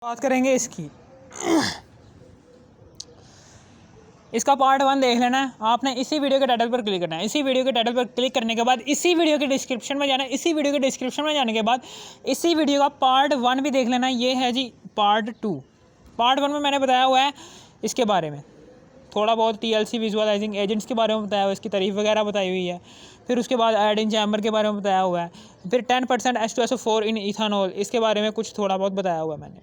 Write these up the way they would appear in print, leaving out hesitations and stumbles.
बात करेंगे इसकी। इसका पार्ट 1 देख लेना है आपने। इसी वीडियो के टाइटल पर क्लिक करना है। इसी वीडियो के टाइटल पर क्लिक करने के बाद इसी वीडियो के डिस्क्रिप्शन में जाना है। इसी वीडियो के डिस्क्रिप्शन में जाने के बाद इसी वीडियो का पार्ट 1 भी देख लेना है। ये है जी पार्ट 2। पार्ट 1 में मैंने बताया हुआ है इसके बारे में, थोड़ा बहुत TLC विजुअलाइजिंग एजेंट्स के बारे में बताया हुआ है, इसकी तारीफ वगैरह बताई हुई है। फिर उसके बाद आयोडीन चैम्बर के बारे में बताया हुआ है। फिर 10% H2SO4 इन इथानॉल, इसके बारे में कुछ थोड़ा बहुत बताया हुआ है मैंने।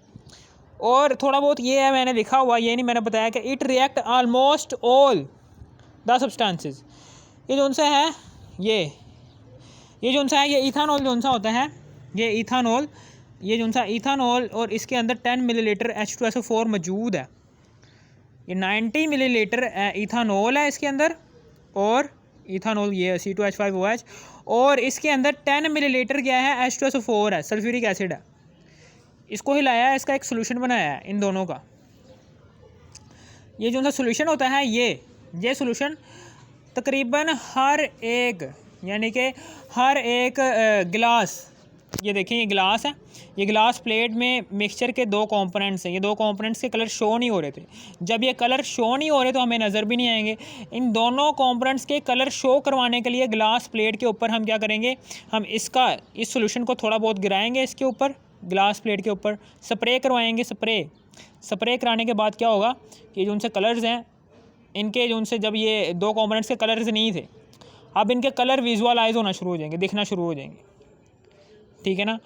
और थोड़ा बहुत ये है मैंने लिखा हुआ, ये नहीं मैंने बताया कि it react almost all the substances. ये जो सा है ये जो सा है ये इथानॉल जो सा होता है, ये इथानॉल, ये जो सा इथानॉल, और इसके अंदर 10 मिलीलीटर H2SO4 मौजूद है। ये 90 मिलीलीटर इथानॉल है इसके अंदर, और इथानॉल ये C2H5OH, और इसके अंदर 10 मिलीलीटर क्या है, H2SO4 है, सल्फ्यूरिक एसिड है। इसको हिलाया है, इसका एक सोल्यूशन बनाया है इन दोनों का। ये जो सा सोल्यूशन होता है ये सोल्यूशन तकरीबन हर एक, यानी कि हर एक गिलास, ये देखें ये गिलास है, ये गिलास प्लेट में मिक्सचर के 2 कंपोनेंट्स हैं। ये 2 कंपोनेंट्स के कलर शो नहीं हो रहे थे। जब ये कलर शो नहीं हो रहे तो हमें नज़र भी नहीं आएंगे। इन दोनों कंपोनेंट्स के कलर शो करवाने के लिए गिलास प्लेट के ऊपर हम क्या करेंगे, हम इस सोल्यूशन को थोड़ा बहुत गिराएंगे इसके ऊपर, ग्लास प्लेट के ऊपर स्प्रे करवाएंगे। स्प्रे कराने के बाद क्या होगा कि जो उनसे कलर्स हैं इनके, जो उनसे जब ये 2 कंपोनेंट्स के कलर्स नहीं थे, अब इनके कलर विजुअलाइज होना शुरू हो जाएंगे, दिखना शुरू हो जाएंगे, ठीक है ना।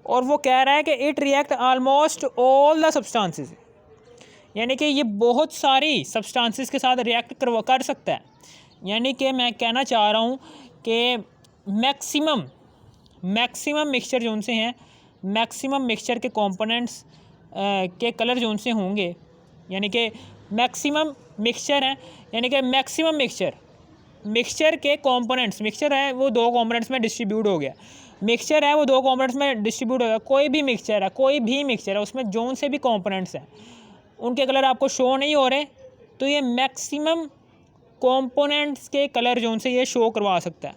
और वो कह रहा है कि it react almost all the substances, यानी कि ये बहुत सारी सब्सटेंसेस के साथ रिएक्ट कर सकता है। यानी कि मैं कहना चाह रहा हूँ कि मैक्सिमम मिक्सचर जो उनसे हैं, मैक्सिमम मिक्सचर के कंपोनेंट्स के कलर जो उनसे होंगे, यानी कि मैक्सिमम मिक्सचर हैं, यानी कि मैक्सिमम मिक्सचर के कंपोनेंट्स, मिक्सचर है वो 2 कंपोनेंट्स में डिस्ट्रीब्यूट हो गया, मिक्सचर है वो 2 कंपोनेंट्स में डिस्ट्रीब्यूट हो गया। कोई भी मिक्सचर है उसमें जोन से भी कंपोनेंट्स हैं, उनके कलर आपको शो नहीं हो रहे, तो ये मैक्सिमम कंपोनेंट्स के कलर जोन से ये शो करवा सकता है।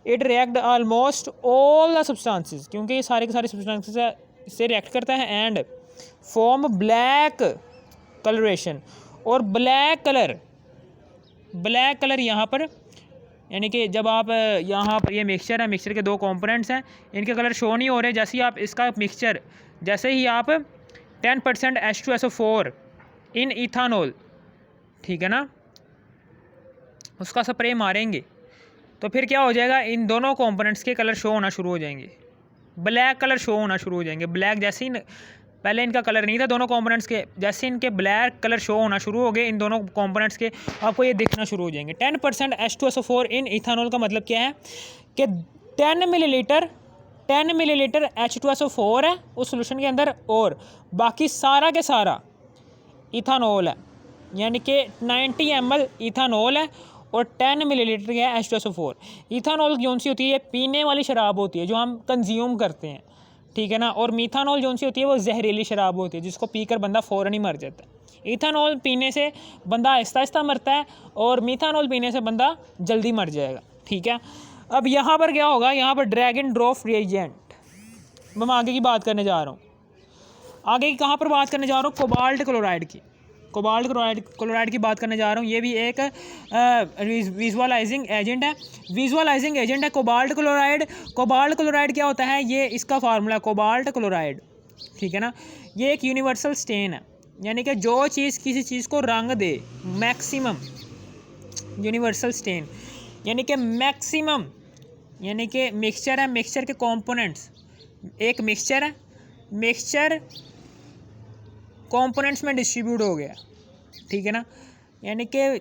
It react almost all the substances, क्योंकि ये सारे के सारे सब्सटेंसेस से रिएक्ट करता है, एंड फॉर्म ब्लैक कलरेशन, और ब्लैक कलर यहाँ पर, यानी कि जब आप यहाँ पर ये मिक्सचर है, मिक्सचर के 2 कंपोनेंट्स हैं, इनके कलर शो नहीं हो रहे। जैसे ही आप इसका मिक्सचर, जैसे ही आप 10% H2SO4 इन इथानॉल, ठीक है ना, उसका स्प्रे मारेंगे तो फिर क्या हो जाएगा, इन दोनों कंपोनेंट्स के कलर शो होना शुरू हो जाएंगे, ब्लैक कलर शो होना शुरू हो जाएंगे। ब्लैक जैसे ही पहले इनका कलर नहीं था दोनों कंपोनेंट्स के, जैसे इनके ब्लैक कलर शो होना शुरू हो गए इन दोनों कंपोनेंट्स के, आपको ये दिखना शुरू हो जाएंगे। 10% H2SO4 इन इथानॉल का मतलब क्या है कि 10 मिलीलीटर H2SO4 है उस सोल्यूशन के अंदर, और बाकी सारा के सारा इथानॉल है, यानी कि 90 ml इथानॉल है और 10 मिलीलीटर का है H2SO4। इथानॉल जो सी होती है ये पीने वाली शराब होती है जो हम कंज्यूम करते हैं, ठीक है ना, और मीथानॉल जो सी होती है वो जहरीली शराब होती है जिसको पीकर बंदा फ़ौरन ही मर जाता है। इथानॉल पीने से बंदा आहिस्ता आहिस्ता मरता है और मीथानॉल पीने से बंदा जल्दी मर जाएगा, ठीक है। अब यहाँ पर क्या होगा, यहाँ पर ड्रैग एंड ड्रॉप रिएजेंट, मैं आगे की बात करने जा रहा हूँ। आगे की कहाँ पर बात करने जा रहा हूँ, कोबाल्ट क्लोराइड की बात करने जा रहा हूँ। ये भी एक विजुअलाइजिंग एजेंट है, कोबाल्ट क्लोराइड क्या होता है, ये इसका फार्मूला कोबाल्ट क्लोराइड, ठीक है ना। ये एक यूनिवर्सल स्टेन है, यानी कि जो चीज़ किसी चीज़ को रंग दे, मैक्सिमम यूनिवर्सल स्टेन, यानी कि मैक्सिमम, यानी कि मिक्सचर है, मिक्सचर के कंपोनेंट्स, एक मिक्सचर है, मिक्सचर कंपोनेंट्स में डिस्ट्रीब्यूट हो गया, ठीक है ना। यानी कि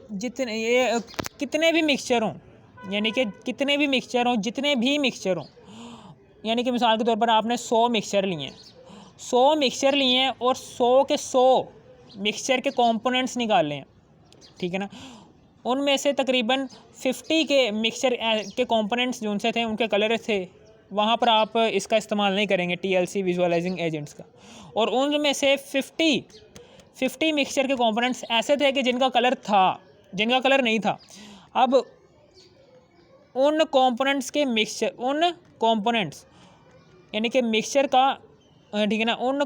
कितने भी मिक्सचर हों, जितने भी मिक्सचर हों, यानी कि मिसाल के तौर पर आपने 100 मिक्सचर लिए हैं और 100 के 100 मिक्सचर के कंपोनेंट्स निकाले हैं, ठीक है ना। उनमें से तकरीबन 50 के मिक्सचर के कंपोनेंट्स जो उनसे थे उनके कलर थे, वहाँ पर आप इसका इस्तेमाल नहीं करेंगे TLC विजुअलाइजिंग एजेंट्स का। और उनमें से 50 मिक्सचर के कंपोनेंट्स ऐसे थे कि जिनका कलर था, जिनका कलर नहीं था। अब उन कंपोनेंट्स यानी कि मिक्सचर का ठीक है ना, उन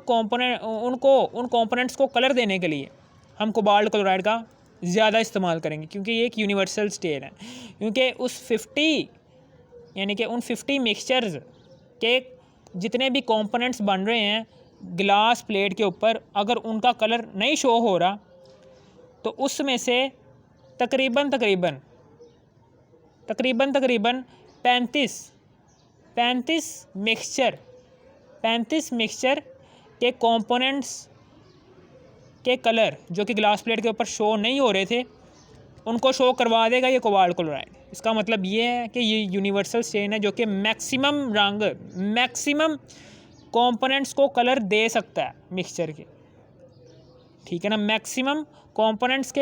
कंपोनेंट्स को कलर देने के लिए हम कोबाल्ट क्लोराइड का ज़्यादा इस्तेमाल करेंगे, क्योंकि ये एक यूनिवर्सल स्टेन है। क्योंकि उस 50 यानी कि उन 50 मिक्सचर्स के जितने भी कंपोनेंट्स बन रहे हैं ग्लास प्लेट के ऊपर, अगर उनका कलर नहीं शो हो रहा तो उसमें से तकरीबन 35 मिक्सचर के कंपोनेंट्स के कलर जो कि ग्लास प्लेट के ऊपर शो नहीं हो रहे थे उनको शो करवा देगा ये कोबाल्ट क्लोराइड। इसका मतलब ये है कि ये यूनिवर्सल स्टेन है जो कि मैक्सिमम कंपोनेंट्स को कलर दे सकता है मिक्सचर के, ठीक है ना। मैक्सिमम कंपोनेंट्स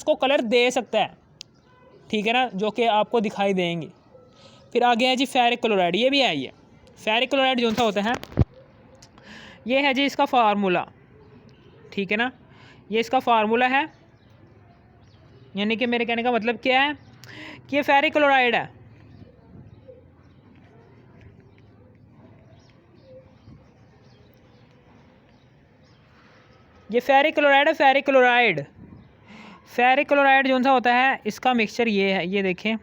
को कलर दे सकता है, ठीक है ना, जो कि आपको दिखाई देंगे। फिर आगे है जी फेरिक क्लोराइड, ये भी है। ये फेरिक क्लोराइड जो सा होता है ये है जी इसका फार्मूला, ठीक है ना, ये इसका फार्मूला है। यानी कि मेरे कहने का मतलब क्या है कि ये फेरिक क्लोराइड है। ये फेरिक क्लोराइड है। फेरिक क्लोराइड जो सा होता है इसका मिक्सचर ये है, ये देखें,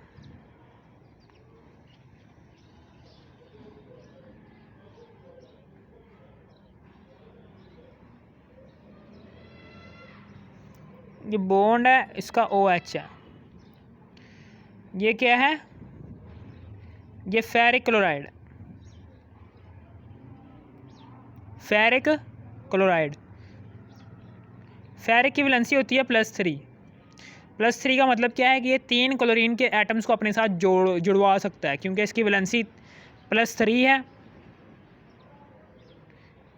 ये बॉन्ड है इसका OH है। ये क्या है, ये फेरिक क्लोराइड। फेरिक की वैलेंसी होती है +3 का मतलब क्या है कि ये 3 क्लोरीन के एटम्स को अपने साथ जुड़वा सकता है, क्योंकि इसकी वैलेंसी +3 है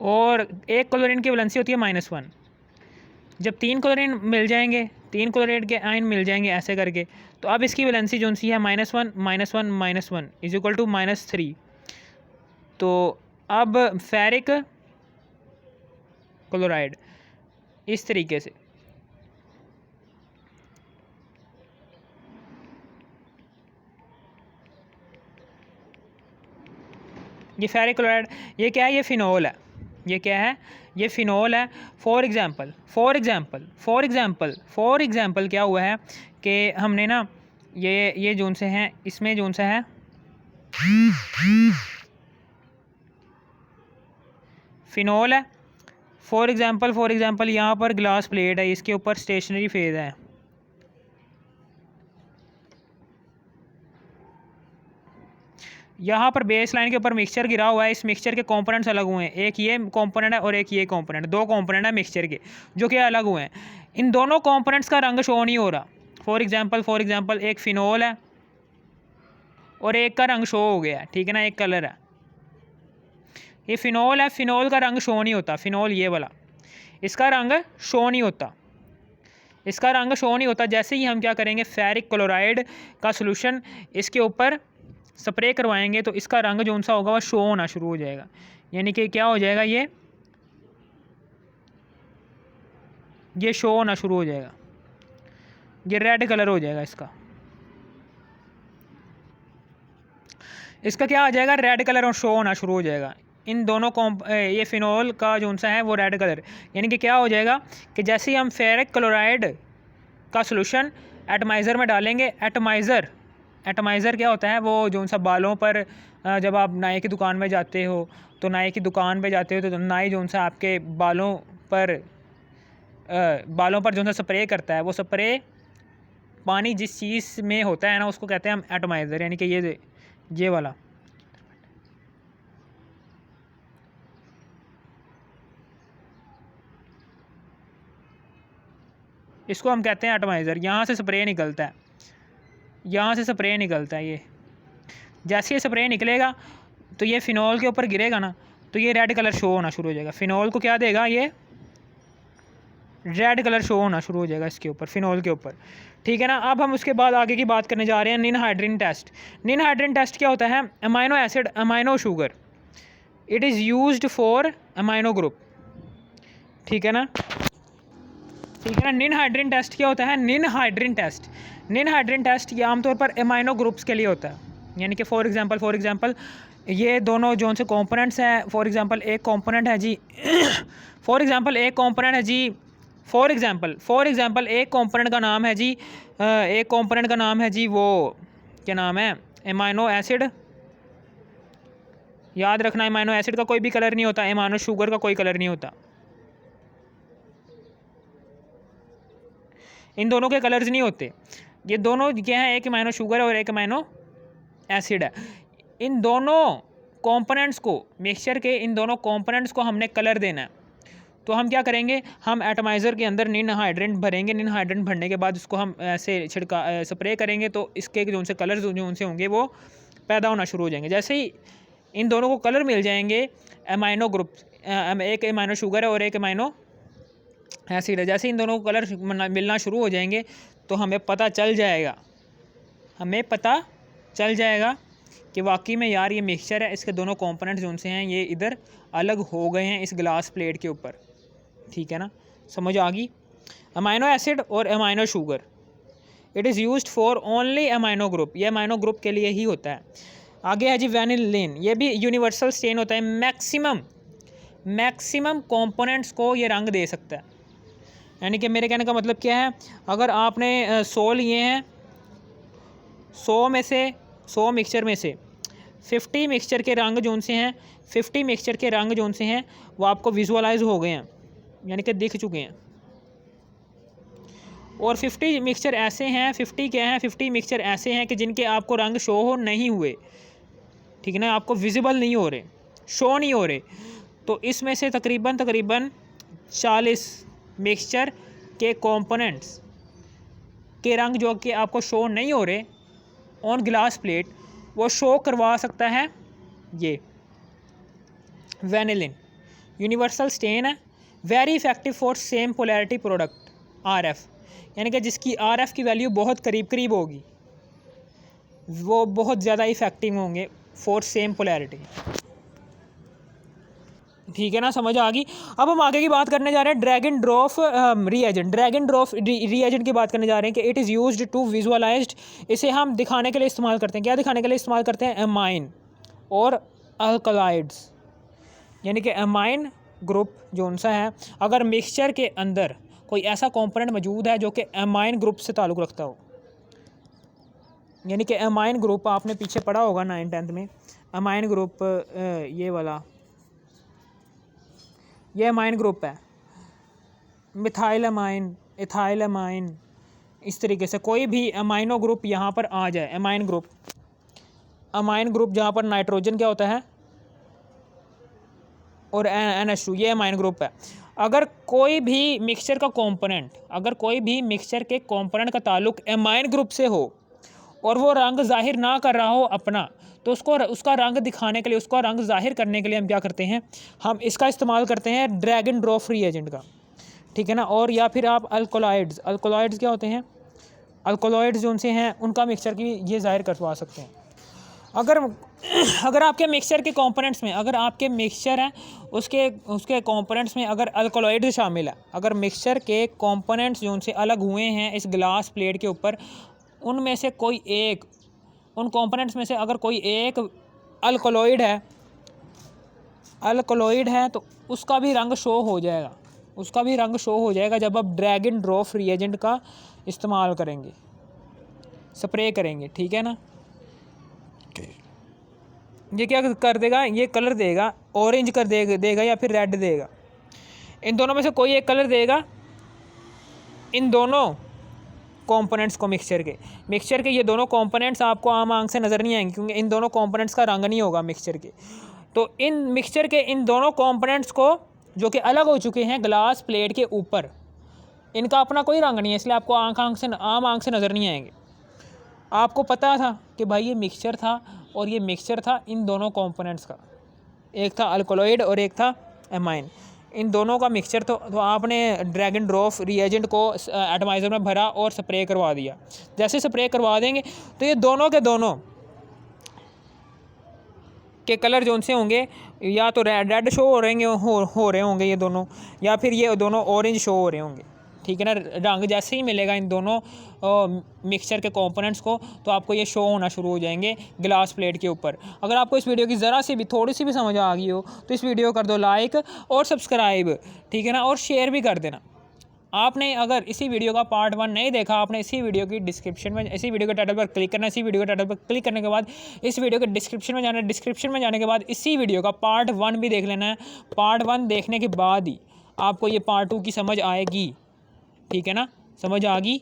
और एक क्लोरीन की वैलेंसी होती है -1। जब 3 क्लोरीन मिल जाएंगे, 3 क्लोराइड के आयन मिल जाएंगे ऐसे करके, तो अब इसकी वैलेंसी जो सी है -1 = -3। तो अब फेरिक क्लोराइड इस तरीके से, ये फेरिक क्लोराइड, ये क्या है, ये फिनोल है। ये क्या है, ये फिनोल है। फॉर एग्ज़ाम्पल क्या हुआ है कि हमने ना ये जोन से हैं, इसमें जोन सा है फिनोल है। फॉर एग्ज़ाम्पल यहाँ पर ग्लास प्लेट है, इसके ऊपर स्टेशनरी फेज है। यहाँ पर बेस लाइन के ऊपर मिक्सचर गिरा हुआ है। इस मिक्सचर के कंपोनेंट्स अलग हुए हैं, एक ये कंपोनेंट है और एक ये कंपोनेंट, 2 कंपोनेंट है मिक्सचर के जो कि अलग हुए हैं। इन दोनों कंपोनेंट्स का रंग शो नहीं हो रहा। फॉर एग्ज़ाम्पल एक फिनोल है और एक का रंग शो हो गया, ठीक है ना, एक कलर है। ये फिनोल है, फिनोल का रंग शो नहीं होता। फिनोल ये वाला, इसका रंग शो नहीं होता। जैसे ही हम क्या करेंगे, फेरिक क्लोराइड का सोल्यूशन इसके ऊपर स्प्रे करवाएंगे तो इसका रंग जो सा होगा वह शो होना शुरू हो जाएगा। यानी कि क्या हो जाएगा, ये शो होना शुरू हो जाएगा, ये रेड कलर हो जाएगा इसका क्या आ जाएगा, रेड कलर और शो होना शुरू हो जाएगा। इन दोनों ये फिनोल का जो सा है वो रेड कलर, यानी कि क्या हो जाएगा कि जैसे ही हम फेरिक क्लोराइड का सोल्यूशन एटमाइज़र में डालेंगे, एटमाइज़र क्या होता है, वो जो सा बालों पर जब आप नाई की दुकान में जाते हो तो नाई जो सा आपके बालों पर जो सा स्प्रे करता है, वो स्प्रे पानी जिस चीज़ में होता है ना उसको कहते हैं हम एटमाइज़र। यानी कि ये वाला, इसको हम कहते हैं एटमाइज़र। यहाँ से स्प्रे निकलता है, ये जैसे ये स्प्रे निकलेगा तो ये फिनोल के ऊपर गिरेगा ना, तो ये रेड कलर शो होना शुरू हो जाएगा। फिनोल को क्या देगा, ये रेड कलर शो होना शुरू हो जाएगा इसके ऊपर, फिनोल के ऊपर, ठीक है ना। अब हम उसके बाद आगे की बात करने जा रहे हैं निनहाइड्रिन टेस्ट। निनहाइड्रिन टेस्ट क्या होता है, amino acid, amino sugar, it is used for amino group, ठीक है ना। निनहाइड्रिन टेस्ट क्या होता है, निन हाइड्रेन टेस्ट ये आमतौर पर एमाइनो ग्रुप्स के लिए होता है, यानी कि फॉर एग्जांपल ये दोनों जो से कंपोनेंट्स हैं, फॉर एग्जांपल एक कंपोनेंट है जी फॉर एग्जांपल एक कंपोनेंट है जी फॉर एग्जांपल एक कंपोनेंट का नाम है जी वो क्या नाम है, एमाइनो एसिड। याद रखना एमाइनो एसिड का कोई भी कलर नहीं होता, एमाइनो शुगर का कोई कलर नहीं होता, इन दोनों के कलर्स नहीं होते। ये दोनों क्या है, एक एमाइनो शुगर और एक एमाइनो एसिड है। इन दोनों कंपोनेंट्स को, मिक्सचर के इन दोनों कंपोनेंट्स को हमने कलर देना है। तो हम क्या करेंगे, हम एटमाइज़र के अंदर निन हाइड्रेंट भरेंगे। निन हाइड्रेंट भरने के बाद इसको हम ऐसे छिड़का स्प्रे करेंगे, तो इसके जो उनसे कलर्स जो उनसे होंगे वो पैदा होना शुरू हो जाएंगे। जैसे ही इन दोनों को कलर मिल जाएंगे, एमाइनो ग्रुप, एक एमाइनो शुगर है और एक एमाइनो एसिड है, जैसे इन दोनों को कलर मिलना शुरू हो जाएंगे तो हमें पता चल जाएगा कि वाकई में यार ये मिक्सचर है, इसके दोनों कंपोनेंट्स जो उनसे हैं ये इधर अलग हो गए हैं इस ग्लास प्लेट के ऊपर। ठीक है ना, समझ आ गई। अमाइनो एसिड और amino sugar, it is used for only amino group, ये अमाइनो ग्रुप के लिए ही होता है। आगे है जी वेनिलिन, ये भी यूनिवर्सल स्टेन होता है, मैक्सिमम कंपोनेंट्स को ये रंग दे सकता है। यानी कि मेरे कहने का मतलब क्या है, अगर आपने 100 लिए हैं, 100 मिक्सचर में से 50 मिक्सचर के रंग जो उनसे हैं, 50 मिक्सचर के रंग जो उनसे हैं वो आपको विजुअलाइज हो गए हैं, यानी कि दिख चुके हैं। और 50 मिक्सचर ऐसे हैं, 50 क्या हैं, 50 मिक्सचर ऐसे हैं कि जिनके आपको रंग शो हो नहीं हुए, ठीक है ना, आपको विजिबल नहीं हो रहे, शो नहीं हो रहे। तो इसमें से तकरीबन 40 मिक्सचर के कंपोनेंट्स के रंग जो कि आपको शो नहीं हो रहे ऑन ग्लास प्लेट, वो शो करवा सकता है ये वेनिलिन। यूनिवर्सल स्टेन है, very effective for same polarity product RF, यानी कि जिसकी RF की वैल्यू बहुत करीब होगी वो बहुत ज़्यादा इफेक्टिव होंगे फॉर सेम पोलैरिटी। ठीक है ना, समझ आ गई। अब हम आगे की बात करने जा रहे हैं ड्रैगन ड्रॉप रिएजेंट की बात करने जा रहे हैं कि it is used to visualised, इसे हम दिखाने के लिए इस्तेमाल करते हैं। क्या दिखाने के लिए इस्तेमाल करते हैं, एमाइन और अल्कलॉइड्स, यानी कि एमाइन ग्रुप जो उनसा है, अगर मिक्सचर के अंदर कोई ऐसा कंपोनेंट मौजूद है जो कि एमाइन ग्रुप से ताल्लुक़ रखता हो, यानी कि एमाइन ग्रुप आपने पीछे पढ़ा होगा 9th-10th में, एमाइन ग्रुप ये वाला, ये अमाइन ग्रुप है, मिथाइल अमाइन, इथाइल अमाइन, इस तरीके से कोई भी अमाइनो ग्रुप यहाँ पर आ जाए, अमाइन ग्रुप जहाँ पर नाइट्रोजन क्या होता है और NH2, ये अमाइन ग्रुप है। अगर कोई भी मिक्सचर का कंपोनेंट, अगर कोई भी मिक्सचर के कंपोनेंट का ताल्लुक अमाइन ग्रुप से हो और वो रंग जाहिर ना कर रहा हो अपना, तो उसका रंग दिखाने के लिए, उसका रंग जाहिर करने के लिए हम क्या करते हैं, हम इसका इस्तेमाल करते हैं ड्रैगन ड्रॉप रिएजेंट का। ठीक है ना, और या फिर आप अल्कोलॉइड्स क्या होते हैं, अल्कोलॉइड्स जो उनसे हैं उनका मिक्सचर की ये जाहिर करवा सकते हैं। अगर आपके मिक्सचर के कंपोनेंट्स में, अगर आपके मिक्सचर हैं उसके कंपोनेंट्स में अगर अल्कोलॉइड्स शामिल है, अगर मिक्सचर के कंपोनेंट्स जो उनसे अलग हुए हैं इस ग्लास प्लेट के ऊपर, उनमें से कोई एक, उन कंपोनेंट्स में से अगर कोई एक अल्कोलॉइड है तो उसका भी रंग शो हो जाएगा, जब आप ड्रैगन ड्रॉप रिएजेंट का इस्तेमाल करेंगे, स्प्रे करेंगे। ठीक है ना, ये क्या कर देगा, ये कलर देगा, ऑरेंज कर देगा या फिर रेड देगा, इन दोनों में से कोई एक कलर देगा इन दोनों कंपोनेंट्स को। मिक्सचर के ये दोनों कंपोनेंट्स आपको आम आंख से नज़र नहीं आएंगे क्योंकि इन दोनों कंपोनेंट्स का रंग नहीं होगा मिक्सचर के। तो इन मिक्सचर के इन दोनों कंपोनेंट्स को जो कि अलग हो चुके हैं ग्लास प्लेट के ऊपर, इनका अपना कोई रंग नहीं है, इसलिए आपको आम आंख से नज़र नहीं आएंगे। आपको पता था कि भाई ये मिक्सचर था और ये मिक्सचर था इन दोनों कंपोनेंट्स का, एक था अल्कोलॉइड और एक था एमाइन, इन दोनों का मिक्सचर। तो आपने ड्रैगन ड्रॉप रिएजेंट को एटमाइज़र में भरा और स्प्रे करवा दिया। जैसे स्प्रे करवा देंगे तो ये दोनों के कलर जो उनसे होंगे, या तो रेड शो हो रहे होंगे ये दोनों, या फिर ये दोनों ऑरेंज शो हो रहे होंगे। ठीक है ना। रंग जैसे ही मिलेगा इन दोनों मिक्सचर के कंपोनेंट्स को, तो आपको ये शो होना शुरू हो जाएंगे ग्लास प्लेट के ऊपर। अगर आपको इस वीडियो की ज़रा सी भी थोड़ी सी भी समझ आ गई हो तो इस वीडियो को कर दो लाइक और सब्सक्राइब, ठीक है ना, और शेयर भी कर देना। आपने अगर इसी वीडियो का पार्ट 1 नहीं देखा, आपने इसी वीडियो की डिस्क्रिप्शन में, इसी वीडियो के टाइटल पर क्लिक करना। इसी वीडियो के टाइटल पर क्लिक करने के बाद इस वीडियो के डिस्क्रिप्शन में जाना है। डिस्क्रिप्शन में जाने के बाद इसी वीडियो का पार्ट 1 भी देख लेना है। पार्ट 1 देखने के बाद ही आपको ये पार्ट 2 की समझ आएगी, ठीक है ना। समझ आ गई?